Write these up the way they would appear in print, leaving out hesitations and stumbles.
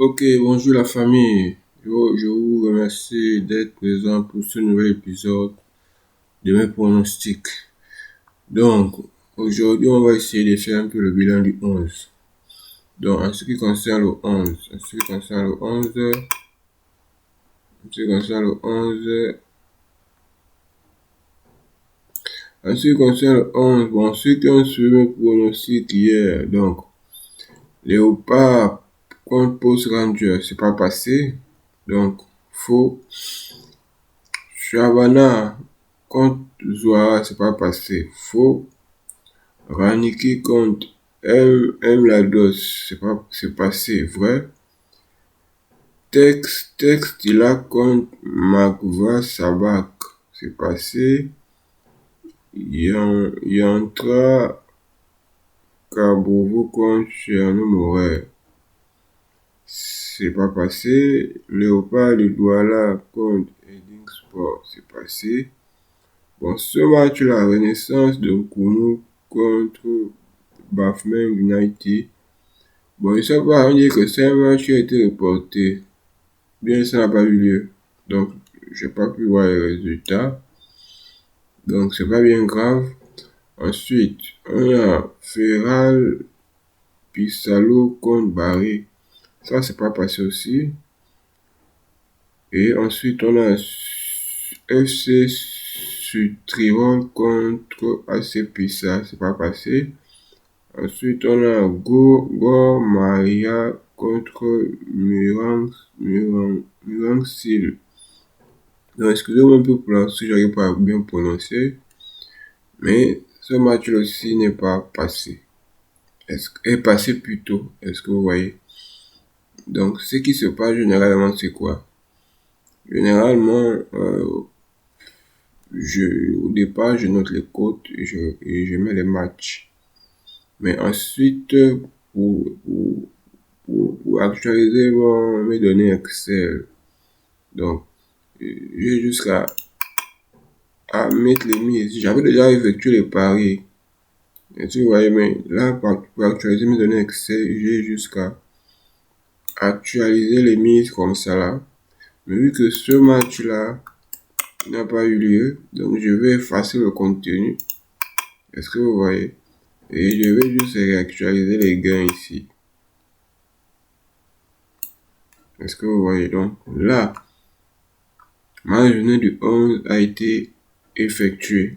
Ok, bonjour la famille. Je vous remercie d'être présent pour ce nouvel épisode de mes pronostics. Donc, aujourd'hui, on va essayer de faire un peu le bilan du 11. Donc, en ce qui concerne le 11, en ce qui concerne le 11, en ce qui concerne le 11, en ce qui concerne le 11, bon, ceux qui ont suivi mes pronostics hier, donc, Léopard contre Post Ranger, c'est pas passé. Donc, faux. Shabana contre Zoara, c'est pas passé. Faux. Raniki contre M. Lados, c'est passé. Vrai. Textila contre Magva Sabak, c'est passé. Yantra Kabovo contre Cherno Morel, c'est pas passé. Léopard de Douala contre Edding Sport, c'est passé. Bon, ce match, la Renaissance de Kounou contre Bafmen United. Bon, il ne pas dire que c'est un match qui a été reporté. Bien, ça n'a pas eu lieu. Donc, j'ai pas pu voir les résultats. Donc, c'est pas bien grave. Ensuite, on a Ferral Pisalo contre Barry. Ça, c'est pas passé aussi. Et ensuite, on a FC Sutrivol contre AC Pisa. C'est pas passé. Ensuite, on a Go Maria contre Murang-Sil. Donc, excusez-moi un peu pour la si j'arrive pas à bien prononcer. Mais ce match aussi n'est pas passé. Est passé plus tôt. Est-ce que vous voyez? Donc, ce qui se passe généralement, c'est quoi? Généralement, au départ, je note les cotes et je mets les matchs. Mais ensuite, pour, pour, pour actualiser mes données Excel, donc, j'ai jusqu'à mettre les mises. J'avais déjà effectué les paris. Et tu vois, mais là, pour actualiser mes données Excel, j'ai jusqu'à actualiser les mises comme ça là. Mais vu que ce match-là n'a pas eu lieu, donc je vais effacer le contenu. Est-ce que vous voyez? Et je vais juste réactualiser les gains ici. Est-ce que vous voyez? Donc là, ma journée du 11 a été effectuée.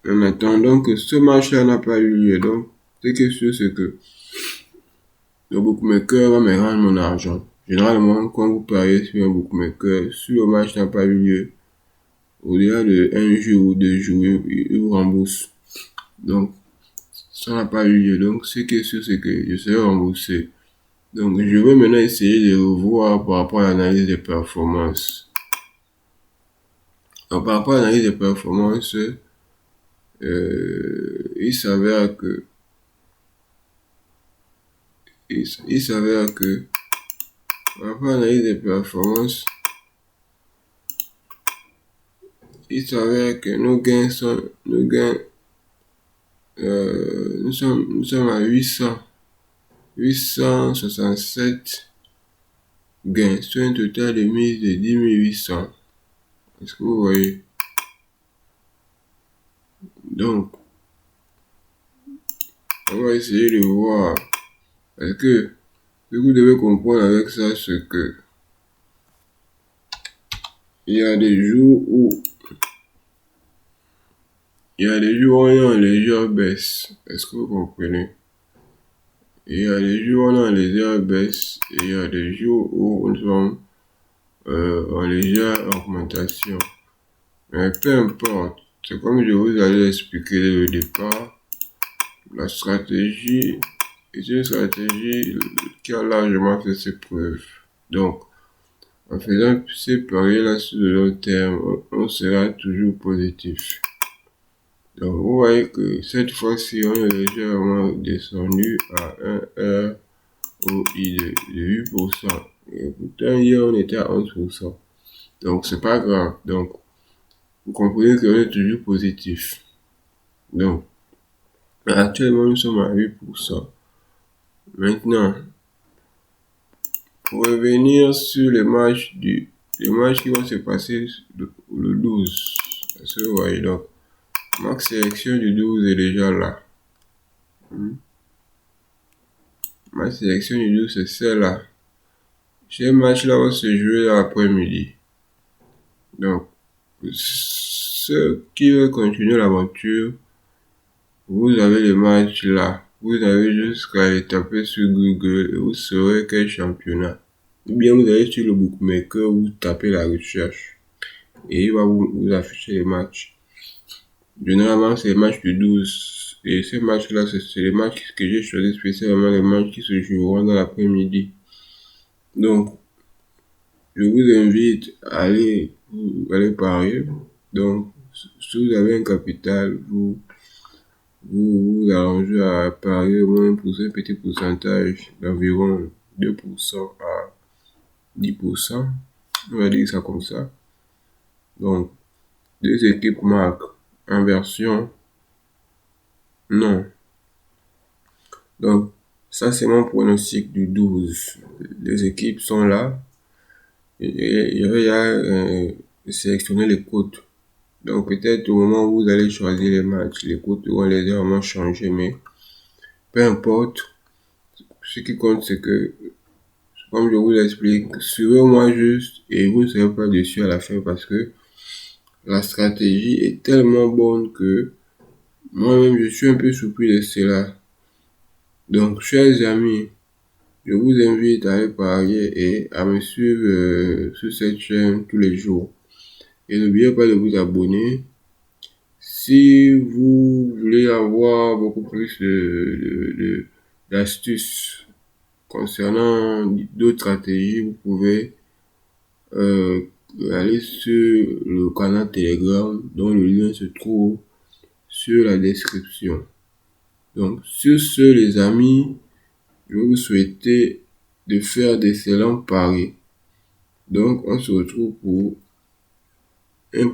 En attendant que ce match-là n'a pas eu lieu. Donc, ce qui est sûr, c'est que le bookmaker va me rendre mon argent. Généralement, quand vous pariez sur un bookmaker, si le match n'a pas eu lieu, au-delà de un jour ou 2 jours, il vous rembourse. Donc, ça n'a pas eu lieu. Donc, ce qui est sûr, c'est que je serai remboursé. Donc, je vais maintenant essayer de revoir par rapport à l'analyse des performances. Donc, par rapport à l'analyse des performances, il s'avère que par rapport à l'analyse des performances, il s'avère que nos gains, nous sommes à 867 gains sur un total de mise de 10 800. Est-ce que vous voyez? Donc, on va essayer de voir. Parce que ce que vous devez comprendre avec ça, c'est que il y a des jours où on est en légère baisse. Est-ce que vous comprenez? Il y a des jours où on est en légère baisse et il y a des jours où nous sommes en légère augmentation. Mais peu importe, c'est comme je vous avais expliqué dès le départ, la stratégie est une stratégie qui a largement fait ses preuves. Donc, en faisant ces paris-là sur le long terme, on sera toujours positif. Donc, vous voyez que cette fois-ci, on est légèrement descendu à un ROI de 8%. Et pourtant, hier, on était à 11%. Donc, c'est pas grave. Donc, vous comprenez qu'on est toujours positif. Donc, actuellement, nous sommes à 8%. Maintenant, pour revenir sur les matchs qui vont se passer le 12. Est-ce que vous voyez donc? Ma sélection du 12 est déjà là. Ma sélection du 12 c'est celle-là. Ces matchs-là vont se jouer l'après-midi. Donc, ceux qui veulent continuer l'aventure, vous avez le match là. Vous avez jusqu'à aller taper sur Google et vous saurez quel championnat. Ou bien vous allez sur le bookmaker, vous tapez la recherche et il va vous afficher les matchs. Généralement, c'est les matchs du 12. Et ces matchs-là, c'est les matchs que j'ai choisi spécialement, les matchs qui se joueront dans l'après-midi. Donc, je vous invite à aller parier. Donc, si vous avez un capital, vous arrangez à parier au moins pour un petit pourcentage d'environ 2% à 10%. On va dire ça comme ça. Donc, deux équipes marquent inversion. Non. Donc, ça c'est mon pronostic du 12. Les équipes sont là. Il y a sélectionner les cotes. Donc, peut-être au moment où vous allez choisir les matchs, les cotes vont légèrement changer, mais peu importe. Ce qui compte, c'est que, comme je vous l'explique, suivez-moi juste et vous ne serez pas déçus à la fin parce que la stratégie est tellement bonne que moi-même, je suis un peu surpris de cela. Donc, chers amis, je vous invite à aller parier et à me suivre sur cette chaîne tous les jours. Et n'oubliez pas de vous abonner. Si vous voulez avoir beaucoup plus d'astuces concernant d'autres stratégies, vous pouvez aller sur le canal Telegram dont le lien se trouve sur la description. Donc, sur ce, les amis, je vais vous souhaiter de faire d'excellents paris. Donc, on se retrouve pour un